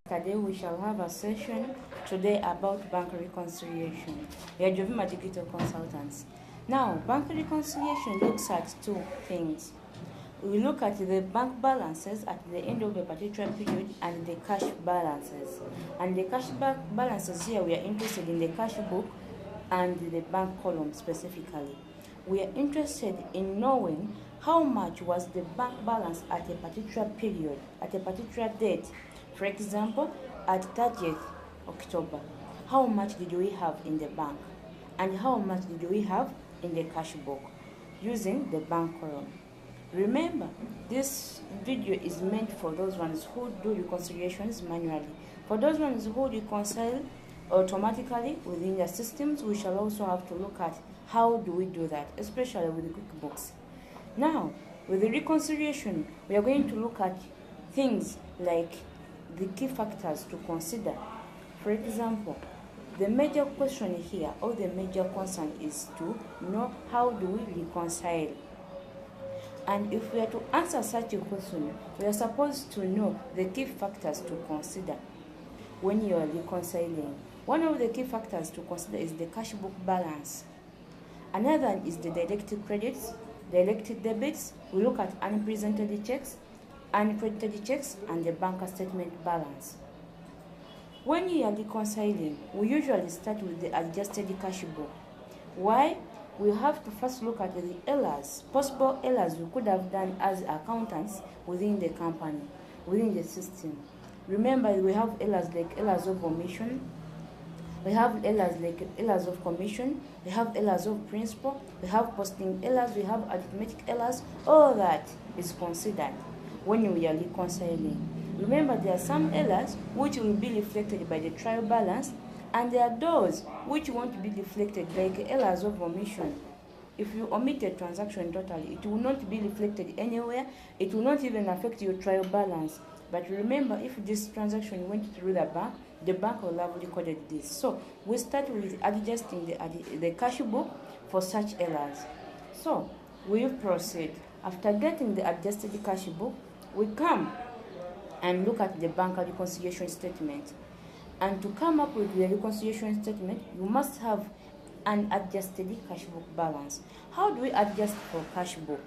Today we shall have a session today about bank reconciliation. We are Jovima Digital Consultants. Now, bank reconciliation looks at two things. We look at the bank balances at the end of the particular period and the cash balances. And the cash balances here, we are interested in the cash book and the bank column specifically. We are interested in knowing how much was the bank balance at a particular period, at a particular date. For example, at 30th October, how much did we have in the bank and how much did we have in the cash book using the bank column. Remember, this video is meant for those ones who do reconciliations manually. For those ones who reconcile automatically within the systems, we shall also have to look at how do we do that, especially with the QuickBooks. Now, with the reconciliation, we are going to look at things like the key factors to consider. For example, the major question here or the major concern is to know how do we reconcile. And if we are to answer such a question, we are supposed to know the key factors to consider when you are reconciling. One of the key factors to consider is the cash book balance. Another one is the direct credits, direct debits. We look at unpresented checks, uncredited checks, and the bank statement balance. When you are reconciling, we usually start with the adjusted cash book. Why? We have to first look at the errors, possible errors we could have done as accountants within the company, within the system. Remember, we have errors like errors of omission, we have errors like errors of commission, we have errors of principal, we have posting errors, we have arithmetic errors. All that is considered when we are reconciling. Remember, there are some errors which will be reflected by the trial balance, and there are those which won't be reflected, like errors of omission. If you omit a transaction totally, it will not be reflected anywhere. It will not even affect your trial balance. But remember, if this transaction went through the bank will have recorded this. So we start with adjusting the cash book for such errors. So we proceed. After getting the adjusted cash book, we come and look at the bank reconciliation statement. And to come up with the reconciliation statement, you must have an adjusted cash book balance. How do we adjust for cash book?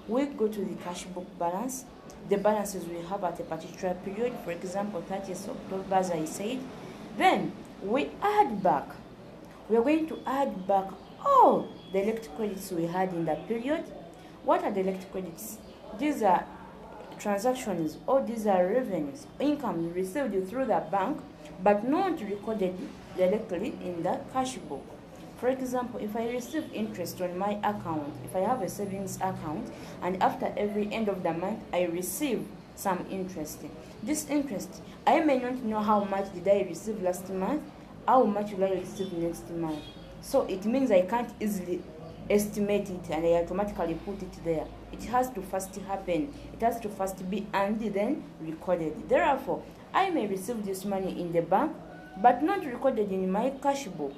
We go to the cash book balance, the balances we have at a particular period, for example, 30th October, as I said. Then we add back. We are going to add back all the direct credits we had in that period. What are direct credits? These are transactions, or these are revenues, income received through the bank, but not recorded directly in the cash book. For example, if I receive interest on my account, if I have a savings account, and after every end of the month, I receive some interest. This interest, I may not know how much did I receive last month, how much will I receive next month. So it means I can't easily estimate it and I automatically put it there. It has to first happen. It has to first be and then recorded. Therefore, I may receive this money in the bank, but not recorded in my cash book,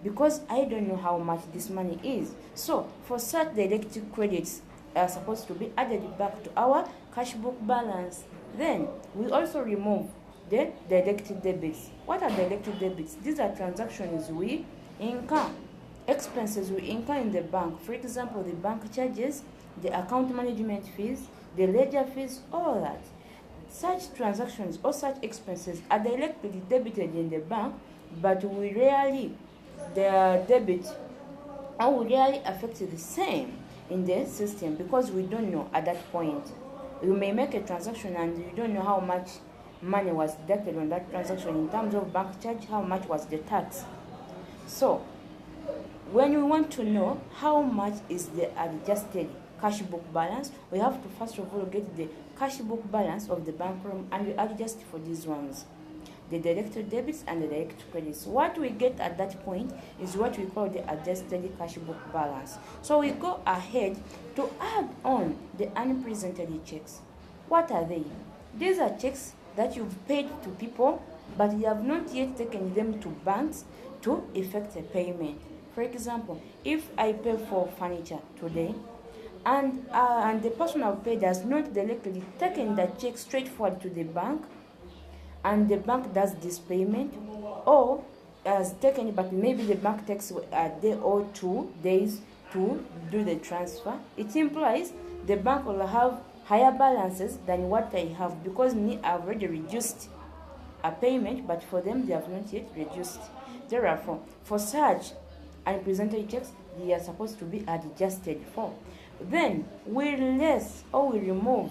because I don't know how much this money is. So for such direct credits are supposed to be added back to our cash book balance. Then we also remove the direct debits. What are direct debits? These are transactions we incur, expenses we incur in the bank. For example, the bank charges, the account management fees, the ledger fees, all that. Such transactions or such expenses are directly debited in the bank, but we rarely the debit or we rarely affect the same in the system, because we don't know at that point. You may make a transaction and you don't know how much money was deducted on that transaction in terms of bank charge, how much was the tax. So when we want to know how much is the adjusted cash book balance, we have to first of all get the cash book balance of the bank room, and we adjust for these ones, the direct debits and the direct credits. What we get at that point is what we call the adjusted cash book balance. So we go ahead to add on the unpresented checks. What are they? These are checks that you've paid to people, but you have not yet taken them to banks to effect a payment. For example, if I pay for furniture today, and the person I've paid has not directly taken the check straightforward to the bank, and the bank does this payment, or has taken it, but maybe the bank takes a day or 2 days to do the transfer, it implies the bank will have higher balances than what I have, because me, I've already reduced a payment, but for them, they have not yet reduced. Therefore, for such unpresented checks, they are supposed to be adjusted for. Then we less or we remove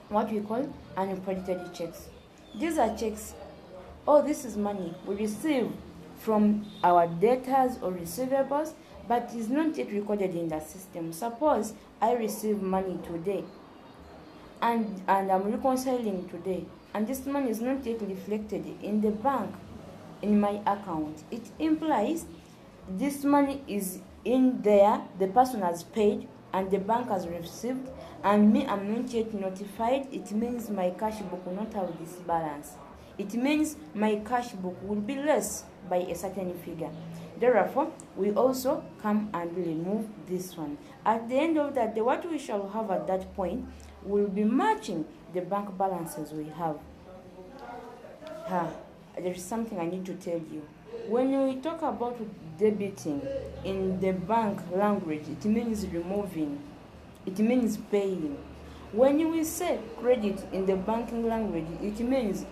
what we call uncredited checks. These are checks, oh, this is money we receive from our debtors or receivables, but is not yet recorded in the system. Suppose I receive money today and I'm reconciling today, and this money is not yet reflected in the bank, in my account. It implies this money is in there, the person has paid and the bank has received, and me, I'm not yet notified. It means my cash book will not have this balance. It means my cash book will be less by a certain figure. Therefore, we also come and remove this one. At the end of that day, what we shall have at that point will be matching the bank balances we have. There is something I need to tell you. When we talk about debiting in the bank language, it means removing, it means paying. When we say credit in the banking language, it means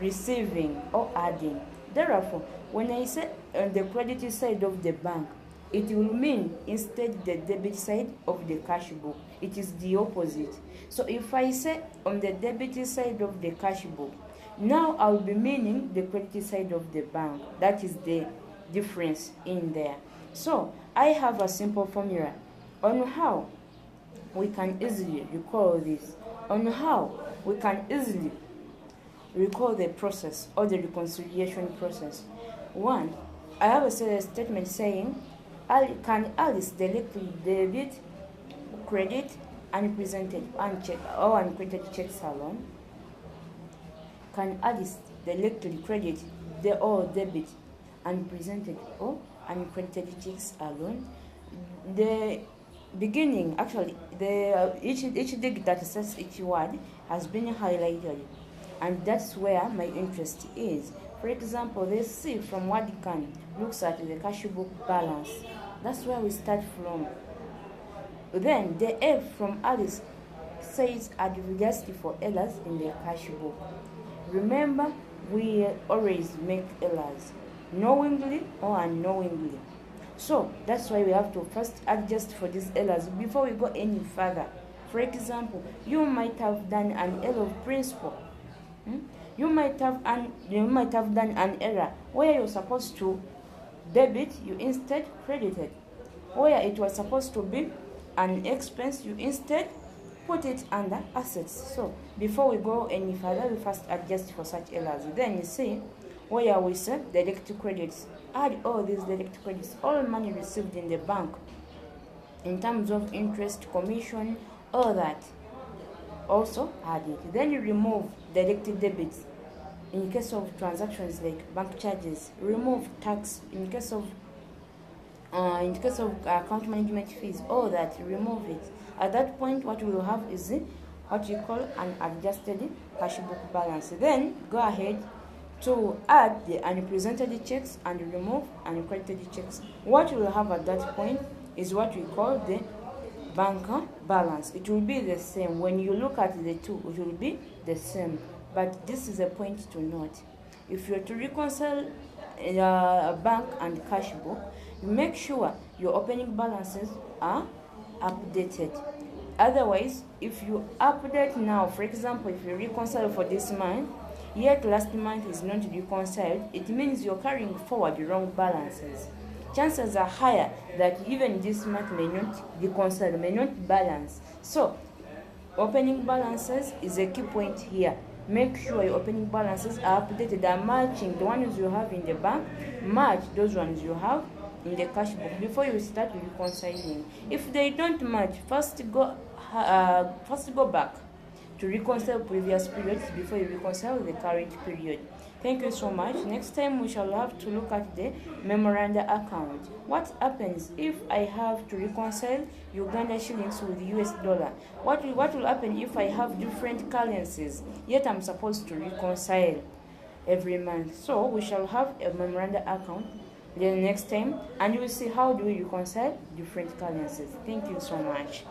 receiving or adding. Therefore, when I say on the credit side of the bank, it will mean instead the debit side of the cash book. It is the opposite. So if I say on the debit side of the cash book, now I'll be meaning the credit side of the bank. That is the difference in there. So I have a simple formula on how we can easily recall this, on how we can easily recall the process or the reconciliation process. One, I have a statement saying, can Alice directly debit, credit, unpresented, unchecked, or uncredited checks alone? Can Alice directly credit or debit unpresented or uncredited checks alone? The beginning, actually, each dig that says each word has been highlighted, and that's where my interest is. For example, the C from what can looks at the cash book balance. That's where we start from. Then the F from Alice says advocacy for errors in the cash book. Remember, we always make errors, knowingly or unknowingly. So that's why we have to first adjust for these errors before we go any further. For example, you might have done an error of principle. You might have done an error where you're supposed to debit, you instead credited. Where it was supposed to be an expense, you instead put it under assets. So before we go any further, we first adjust for such errors. Then you see where we say direct credits. Add all these direct credits, all money received in the bank in terms of interest, commission, all that. Also add it. Then you remove direct debits in case of transactions like bank charges. Remove tax in case of account management fees. All that, remove it. At that point, what we will have is what you call an adjusted cash book balance. Then go ahead to add the unpresented checks and remove uncredited checks. What we will have at that point is what we call the bank balance. It will be the same. When you look at the two, it will be the same. But this is a point to note. If you're to reconcile a bank and cash book, make sure your opening balances are updated. Otherwise, if you update now, for example, if you reconcile for this month, yet last month is not reconciled, it means you're carrying forward the wrong balances. Chances are higher that even this month may not reconcile, may not balance. So, opening balances is a key point here. Make sure your opening balances are updated, are matching the ones you have in the bank, match those ones you have in the cash book before you start reconciling. If they don't match, first go back to reconcile previous periods before you reconcile the current period. Thank you so much. Next time we shall have to look at the memoranda account. What happens if I have to reconcile Uganda shillings with US dollar? What will happen if I have different currencies yet I'm supposed to reconcile? every month. So we shall have a memorandum account the next time, and you will see how do we reconcile different currencies. Thank you so much.